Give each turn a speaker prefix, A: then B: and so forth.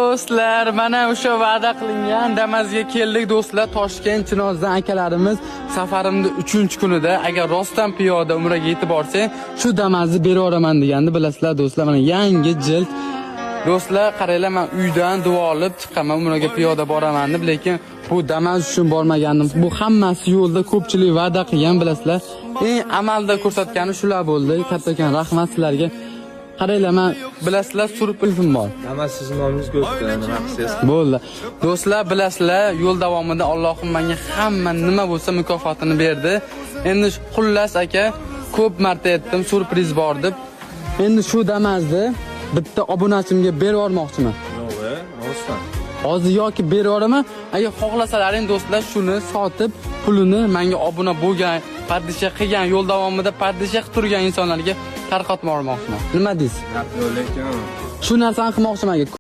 A: Do'stlar, mana o'sha va'da qilingan Damazga keldik do'stlar. Toshkent Chinozdan akalarimiz safarimning 3-kunida agar rostdan piyoda umraga yetib borsang, shu Damazni berib yuboraman degandi. Bilasizlar do'stlar, mana yangi jild. Do'stlar, qaranglar, men uydan duo olib chiqaman, umraga piyoda boraman deb, lekin bu Damaz uchun bormagandim. Bu hammasi yo'lda ko'pchilik va'da qilgan, bilasizlar. Eng amalda ko'rsatgani shular bo'ldi. Kattakon rahmat sizlarga. Qaranglar, men bilasizlar surib ilfim bor.
B: Damas sizning nomingiz ko'pdi, nima qilsangiz.
A: Bo'ldi. Do'stlar, bilasizlar, yo'l davomida Allohim menga hamma nima bo'lsa mukofotini berdi. Endi xullas aka, ko'p marta aytdim, surpriz bor deb. Endi shu Damazni bitta obunachimga berib yubormoqchiman.
B: Yo'q, rostdan.
A: Hozir yoki berib yuboraman. Agar xohlasalaring do'stlar, shuni sotib, pulini menga obuna bo'lgan, pardisha qilgan, yo'l davomida pardisha qilib turgan insonlarga tarqatib yubormoqchiman. Nima deysiz?
B: Lekin
A: Shu narsani qilmoqchiman.